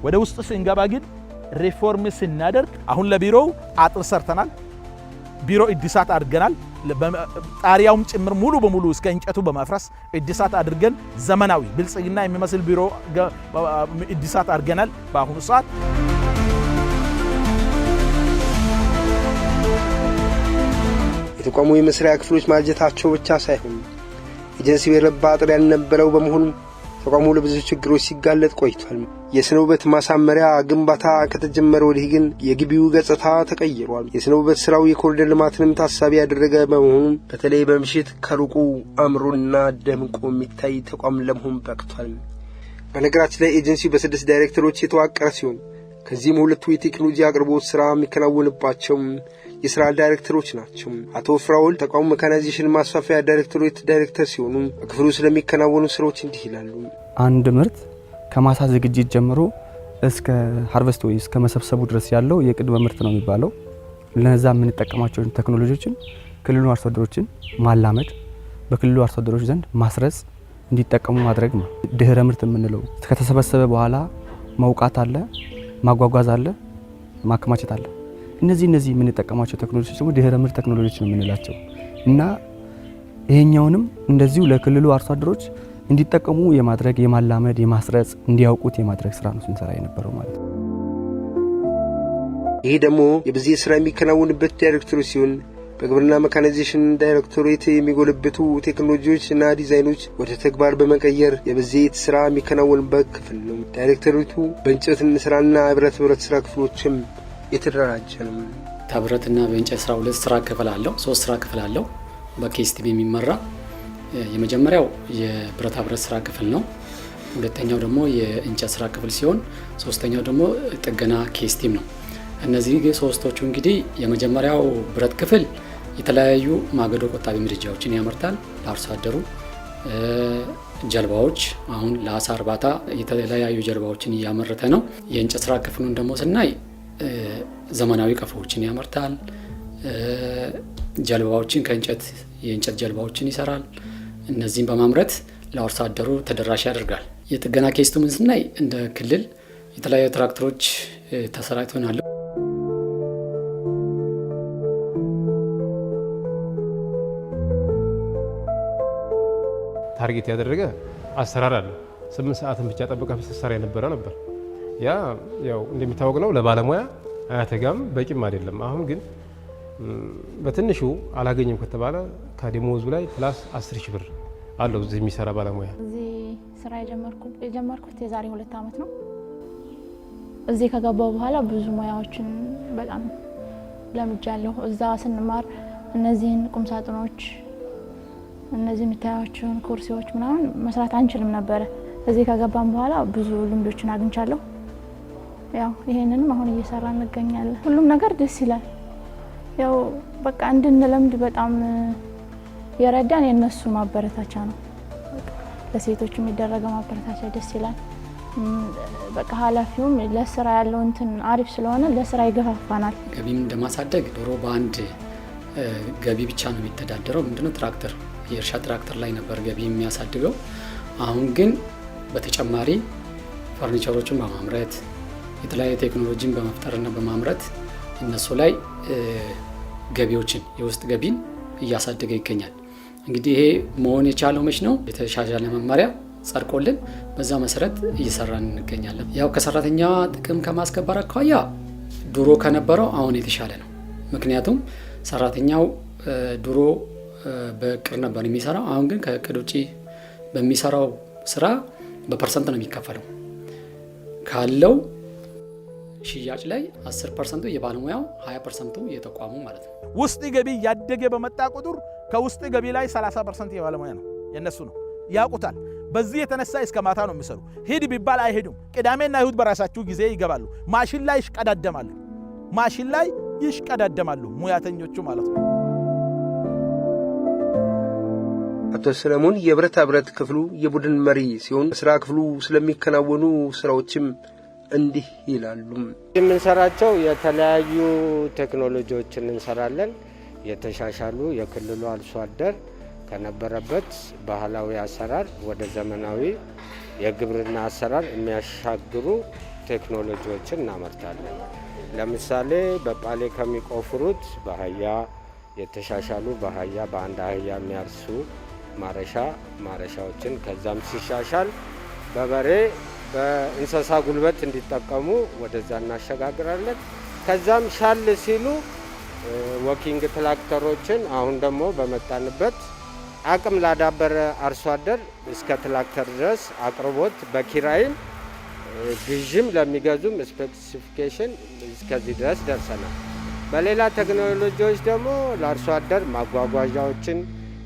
ወደ ውስጥ ስንገባ ግን ሪፎርም ስናደርግ አሁን ለቢሮው አጥር ሰርተናል። ቢሮ እድሳት አድርገናል። ጣሪያውም ጭምር ሙሉ በሙሉ እስከ እንጨቱ በማፍረስ እድሳት አድርገን ዘመናዊ ብልጽግና የሚመስል ቢሮ እድሳት አድርገናል። በአሁኑ ሰዓት የተቋሙ የመስሪያ ክፍሎች ማጀታቸው ብቻ ሳይሆን ኤጀንሲው የረባ አጥር ያልነበረው በመሆኑ ተቋሙ ለብዙ ችግሮች ሲጋለጥ ቆይቷል። የስነ ውበት ማሳመሪያ ግንባታ ከተጀመረ ወዲህ ግን የግቢው ገጽታ ተቀይሯል። የስነ ውበት ስራው የኮሪደር ልማትንም ታሳቢ ያደረገ በመሆኑ በተለይ በምሽት ከሩቁ አምሮና ደምቆ የሚታይ ተቋም ለመሆን በቅቷል። በነገራችን ላይ ኤጀንሲው በ6 ዳይሬክተሮች የተዋቀረ ሲሆን ከዚህም 2 የቴክኖሎጂ አቅርቦት ስራ የሚከናወንባቸው የስራ ዳይሬክተሮች ናቸው። አቶ ፍራውል ተቋሙ ሜካናይዜሽን ማስፋፊያ ዳይሬክቶሬት ዳይሬክተር ሲሆኑ በክፍሉ ስለሚከናወኑ ስራዎች እንዲህ ይላሉ። አንድ ምርት ከማሳ ዝግጅት ጀምሮ እስከ ሃርቨስት ወይ እስከ መሰብሰቡ ድረስ ያለው የቅድመ ምርት ነው የሚባለው። ለነዛ የምንጠቀማቸው ቴክኖሎጂዎችን ክልሉ አርሶ አደሮችን ማላመድ፣ በክልሉ አርሶ አደሮች ዘንድ ማስረጽ እንዲጠቀሙ ማድረግ ነው። ድህረ ምርት የምንለው ከተሰበሰበ በኋላ መውቃት አለ፣ ማጓጓዝ አለ፣ ማከማቸት አለ። እነዚህ የምንጠቀማቸው ቴክኖሎጂዎች ደግሞ ድህረ ምርት ቴክኖሎጂዎች ነው የምንላቸው እና ይሄኛውንም እንደዚሁ ለክልሉ አርሶ አደሮች እንዲጠቀሙ የማድረግ የማላመድ የማስረጽ እንዲያውቁት የማድረግ ስራ ነው ስንሰራ የነበረው ማለት ነው። ይሄ ደግሞ የብዜት ስራ የሚከናወንበት ዳይሬክተሮች ሲሆን በግብርና ሜካናይዜሽን ዳይሬክቶሬት የሚጎለብቱ ቴክኖሎጂዎች እና ዲዛይኖች ወደ ተግባር በመቀየር የብዜት ስራ የሚከናወንበት ክፍል ነው። ዳይሬክቶሬቱ በእንጨት ስራና ብረት ስራ ክፍሎችም የተደራጀ ነው። ከብረትና በእንጨት ስራ 2 ስራ ክፍል አለው፣ 3 ስራ ክፍል አለው በኬስቲም የሚመራ። የመጀመሪያው የብረታ ብረት ስራ ክፍል ነው። ሁለተኛው ደግሞ የእንጨት ስራ ክፍል ሲሆን ሶስተኛው ደግሞ ጥገና ኬስቲም ነው። እነዚህ ሶስቶቹ እንግዲህ የመጀመሪያው ብረት ክፍል የተለያዩ ማገዶ ቆጣቢ ምድጃዎችን ያመርታል ለአርሶ አደሩ። ጀልባዎች አሁን ለአሳ እርባታ የተለያዩ ጀልባዎችን እያመረተ ነው። የእንጨት ስራ ክፍሉን ደግሞ ስናይ ዘመናዊ ቀፎዎችን ያመርታል። ጀልባዎችን የእንጨት ጀልባዎችን ይሰራል። እነዚህን በማምረት ለአርሶ አደሩ ተደራሽ ያደርጋል። የጥገና ኬስቱምን ስናይ እንደ ክልል የተለያዩ ትራክተሮች ተሰራጭተናል። ታርጌት ያደረገ አሰራር አለ። 8 ሰዓትን ብቻ ጠብቀህ ስትሰራ የነበረ ነበር። ያ ያው እንደሚታወቅ ነው ለባለሙያ አያተጋም በቂም አይደለም። አሁን ግን በትንሹ አላገኘም ከተባለ ከደሞዙ ላይ ፕላስ 10 ሺህ ብር አለው እዚህ የሚሰራ ባለሙያ። እዚህ ስራ የጀመርኩት የዛሬ 2 ዓመት ነው። እዚህ ከገባው በኋላ ብዙ ሙያዎችን በጣም ለምጃለሁ። እዛ ስንማር እነዚህን ቁምሳጥኖች፣ እነዚህ የምታያቸውን ኩርሲዎች ምናምን መስራት አንችልም ነበረ። እዚህ ከገባን በኋላ ብዙ ልምዶችን አግኝቻለሁ። ያው ይሄንንም አሁን እየሰራ እንገኛለን። ሁሉም ነገር ደስ ይላል። ያው በቃ እንድንለምድ በጣም የረዳን የነሱ ማበረታቻ ነው። ለሴቶች የሚደረገው ማበረታቻ ደስ ይላል። በቃ ኃላፊውም ለስራ ያለው እንትን አሪፍ ስለሆነ ለስራ ይገፋፋናል። ገቢም እንደማሳደግ ዶሮ በአንድ ገቢ ብቻ ነው የሚተዳደረው። ምንድነው ትራክተር፣ የእርሻ ትራክተር ላይ ነበር ገቢ የሚያሳድገው። አሁን ግን በተጨማሪ ፈርኒቸሮችን በማምረት የተለያዩ ቴክኖሎጂን በመፍጠርና በማምረት እነሱ ላይ ገቢዎችን የውስጥ ገቢን እያሳደገ ይገኛል። እንግዲህ ይሄ መሆን የቻለው መች ነው? የተሻሻለ መመሪያ ጸድቆልን በዛ መሰረት እየሰራን እንገኛለን። ያው ከሰራተኛ ጥቅም ከማስከበር አኳያ ድሮ ከነበረው አሁን የተሻለ ነው። ምክንያቱም ሰራተኛው ድሮ በእቅድ ነበር የሚሰራው። አሁን ግን ከእቅድ ውጪ በሚሰራው ስራ በፐርሰንት ነው የሚከፈለው። ካለው ሽያጭ ላይ 10% የባለሙያው 20% የተቋሙ ማለት ነው። ውስጥ ገቢ ያደገ በመጣ ቁጥር ከውስጥ ገቢ ላይ 30% የባለሙያ ነው የነሱ ነው ያውቁታል። በዚህ የተነሳ እስከ ማታ ነው የሚሰሩ። ሂድ ቢባል አይሄዱም። ቅዳሜና እሁድ በራሳቸው ጊዜ ይገባሉ። ማሽን ላይ ይሽቀዳደማሉ። ማሽን ላይ ይሽቀዳደማሉ ሙያተኞቹ ማለት ነው። አቶ ሰለሞን የብረታ ብረት ክፍሉ የቡድን መሪ ሲሆን ስራ ክፍሉ ስለሚከናወኑ ስራዎችም እንዲህ ይላሉ። የምንሰራቸው የተለያዩ ቴክኖሎጂዎችን እንሰራለን። የተሻሻሉ የክልሉ አርሶ አደር ከነበረበት ባህላዊ አሰራር ወደ ዘመናዊ የግብርና አሰራር የሚያሻግሩ ቴክኖሎጂዎችን እናመርታለን። ለምሳሌ በጳሌ ከሚቆፍሩት በአህያ የተሻሻሉ በአህያ በአንድ አህያ የሚያርሱ ማረሻዎችን ከዛም ሲሻሻል በበሬ በእንስሳ ጉልበት እንዲጠቀሙ ወደዛ እናሸጋግራለን። ከዛም ሻል ሲሉ ወኪንግ ትራክተሮችን አሁን ደግሞ በመጣንበት አቅም ላዳበረ አርሶ አደር እስከ ትራክተር ድረስ አቅርቦት በኪራይም ግዥም ለሚገዙም ስፔሲፊኬሽን እስከዚህ ድረስ ደርሰናል። በሌላ ቴክኖሎጂዎች ደግሞ ለአርሶ አደር ማጓጓዣዎችን፣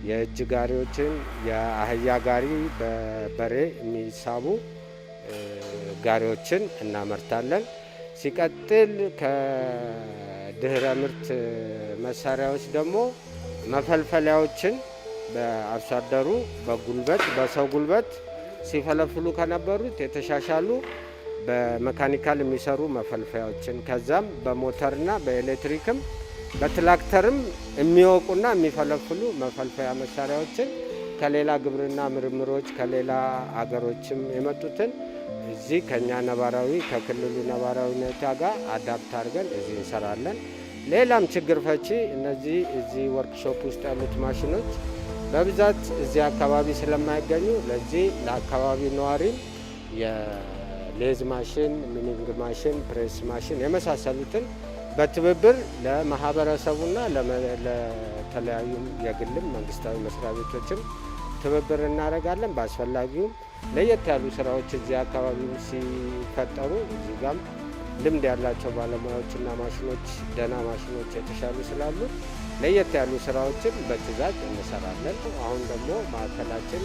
የእጅ ጋሪዎችን፣ የአህያ ጋሪ በበሬ የሚሳቡ ጋሪዎችን እናመርታለን። ሲቀጥል ከድህረ ምርት መሳሪያዎች ደግሞ መፈልፈያዎችን በአርሶ አደሩ በጉልበት በሰው ጉልበት ሲፈለፍሉ ከነበሩት የተሻሻሉ በመካኒካል የሚሰሩ መፈልፈያዎችን ከዛም በሞተርና በኤሌክትሪክም በትራክተርም የሚወቁና የሚፈለፍሉ መፈልፈያ መሳሪያዎችን ከሌላ ግብርና ምርምሮች ከሌላ አገሮችም የመጡትን እዚህ ከኛ ነባራዊ ከክልሉ ነባራዊ ሁኔታ ጋር አዳፕት አድርገን እዚህ እንሰራለን። ሌላም ችግር ፈቺ እነዚህ እዚህ ወርክሾፕ ውስጥ ያሉት ማሽኖች በብዛት እዚህ አካባቢ ስለማይገኙ ለዚህ ለአካባቢ ነዋሪ የሌዝ ማሽን፣ ሚኒንግ ማሽን፣ ፕሬስ ማሽን የመሳሰሉትን በትብብር ለማህበረሰቡና ለተለያዩ የግልም መንግስታዊ መስሪያ ቤቶችም ትብብር እናደርጋለን። በአስፈላጊውም ለየት ያሉ ስራዎች እዚህ አካባቢ ሲፈጠሩ እዚህ ጋም ልምድ ያላቸው ባለሙያዎችና ማሽኖች ደህና ማሽኖች የተሻሉ ስላሉ ለየት ያሉ ስራዎችን በትዕዛዝ እንሰራለን። አሁን ደግሞ ማዕከላችን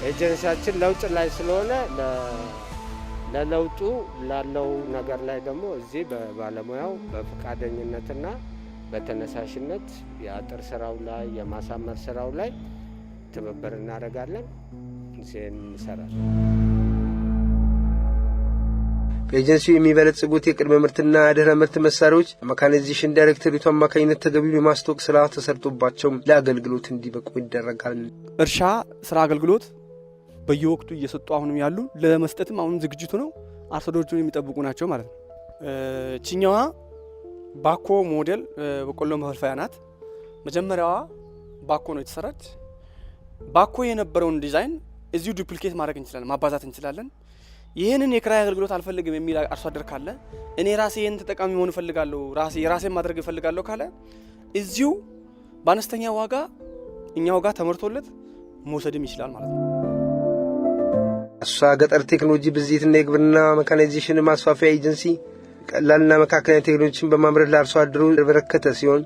ኤጀንሲያችን ለውጥ ላይ ስለሆነ ለለውጡ ላለው ነገር ላይ ደግሞ እዚህ በባለሙያው በፈቃደኝነትና በተነሳሽነት የአጥር ስራው ላይ የማሳመር ስራው ላይ ትብብር እናደርጋለን፣ እንሰራለን። በኤጀንሲው የሚበለጽጉት የቅድመ ምርትና ድህረ ምርት መሳሪያዎች በሜካናይዜሽን ዳይሬክተሪቱ አማካኝነት ተገቢው የማስተዋወቅ ስራ ተሰርቶባቸው ለአገልግሎት እንዲበቁ ይደረጋል። እርሻ ስራ አገልግሎት በየወቅቱ እየሰጡ አሁንም ያሉ ለመስጠትም አሁን ዝግጅቱ ነው። አርሶ አደሮቹን የሚጠብቁ ናቸው ማለት ነው። ችኛዋ ባኮ ሞዴል በቆሎ መፈልፈያ ናት። መጀመሪያዋ ባኮ ነው የተሰራች። ባኮ የነበረውን ዲዛይን እዚሁ ዱፕሊኬት ማድረግ እንችላለን፣ ማባዛት እንችላለን። ይህንን የክራይ አገልግሎት አልፈልግም የሚል አርሶ አደር ካለ እኔ ራሴ ይህን ተጠቃሚ መሆን እፈልጋለሁ፣ የራሴን ማድረግ እፈልጋለሁ ካለ እዚሁ በአነስተኛ ዋጋ እኛው ጋር ተመርቶለት መውሰድም ይችላል ማለት ነው። አሶሳ ገጠር ቴክኖሎጂ ብዜትና የግብርና ሜካናይዜሽን ማስፋፊያ ኤጀንሲ ቀላልና መካከለኛ ቴክኖሎጂን በማምረት ለአርሶ አደሩ የበረከተ ሲሆን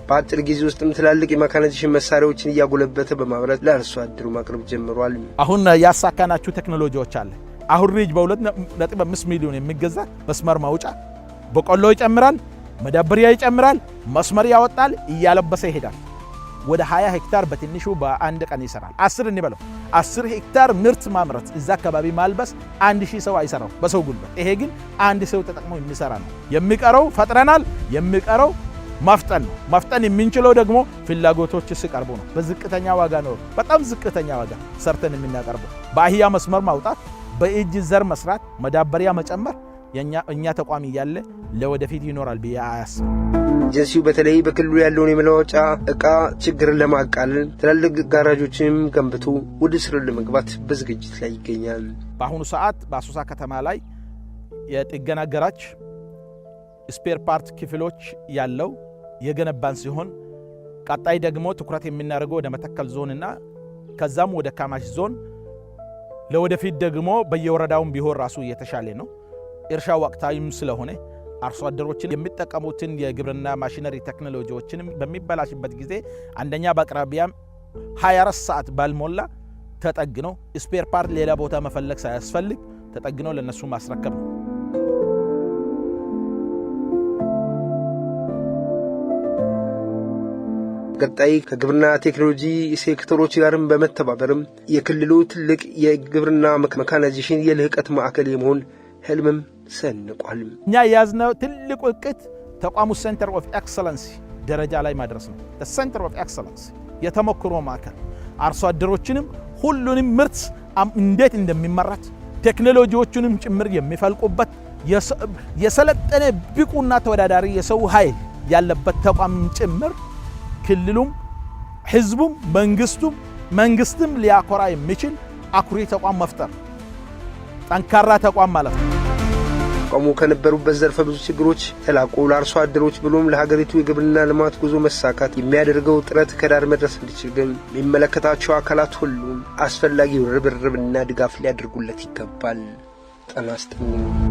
በአጭር ጊዜ ውስጥም ትላልቅ የሜካናይዜሽን መሳሪያዎችን እያጎለበተ በማምረት ለአርሶ አደሩ ማቅረብ ጀምሯል። አሁን ያሳካናችሁ ቴክኖሎጂዎች አለ። አሁን ሪጅ በ2.5 ሚሊዮን የሚገዛ መስመር ማውጫ በቆሎ ይጨምራል፣ መዳበሪያ ይጨምራል፣ መስመር ያወጣል፣ እያለበሰ ይሄዳል። ወደ 20 ሄክታር በትንሹ በአንድ ቀን ይሰራል። 10 እንበለው 10 ሄክታር ምርት ማምረት እዛ አካባቢ ማልበስ 1000 ሰው አይሰራው በሰው ጉልበት። ይሄ ግን አንድ ሰው ተጠቅሞ የሚሰራ ነው። የሚቀረው ፈጥረናል። የሚቀረው ማፍጠን ነው። ማፍጠን የምንችለው ደግሞ ፍላጎቶች ሲቀርቡ ነው። በዝቅተኛ ዋጋ ነው፣ በጣም ዝቅተኛ ዋጋ ሰርተን የምናቀርበው። በአህያ መስመር ማውጣት፣ በእጅ ዘር መስራት፣ መዳበሪያ መጨመር የኛ ተቋም እያለ ለወደፊት ይኖራል ብዬ አያስብ። ኤጀንሲው በተለይ በክልሉ ያለውን የመለዋወጫ እቃ ችግርን ለማቃለል ትላልቅ ጋራዦችንም ገንብቶ ወደ ስራ ለመግባት በዝግጅት ላይ ይገኛል። በአሁኑ ሰዓት በአሶሳ ከተማ ላይ የጥገና ገራጅ ስፔር ፓርት ክፍሎች ያለው የገነባን ሲሆን ቀጣይ ደግሞ ትኩረት የምናደርገው ወደ መተከል ዞንና ከዛም ወደ ካማሽ ዞን ለወደፊት ደግሞ በየወረዳውም ቢሆን ራሱ እየተሻለ ነው። እርሻ ወቅታዊም ስለሆነ አርሶ አደሮችን የሚጠቀሙትን የግብርና ማሽነሪ ቴክኖሎጂዎችንም በሚበላሽበት ጊዜ አንደኛ በአቅራቢያም 24 ሰዓት ባልሞላ ተጠግኖ ስፔር ፓርት ሌላ ቦታ መፈለግ ሳያስፈልግ ተጠግኖ ለነሱ ማስረከብ ነው። ቀጣይ ከግብርና ቴክኖሎጂ ሴክተሮች ጋርም በመተባበርም የክልሉ ትልቅ የግብርና መካናይዜሽን የልህቀት ማዕከል የመሆን ህልምም ሰንቋል። እኛ የያዝነው ትልቁ እቅድ ተቋሙ ሴንተር ኦፍ ኤክሰለንስ ደረጃ ላይ ማድረስ ነው። ሴንተር ኦፍ ኤክሰለንስ የተሞክሮ ማዕከል አርሶ አደሮችንም ሁሉንም ምርት እንዴት እንደሚመረት ቴክኖሎጂዎቹንም ጭምር የሚፈልቁበት የሰለጠነ ብቁና ተወዳዳሪ የሰው ኃይል ያለበት ተቋም ጭምር ክልሉም ህዝቡም መንግስትም ሊያኮራ የሚችል አኩሪ ተቋም መፍጠር ጠንካራ ተቋም ማለት ነው። ተቋሙ ከነበሩበት ዘርፈ ብዙ ችግሮች ተላቆ ለአርሶ አደሮች ብሎም ለሀገሪቱ የግብርና ልማት ጉዞ መሳካት የሚያደርገው ጥረት ከዳር መድረስ እንዲችል ግን የሚመለከታቸው አካላት ሁሉ አስፈላጊው ርብርብና ድጋፍ ሊያደርጉለት ይገባል። ጤና ይስጥልኝ።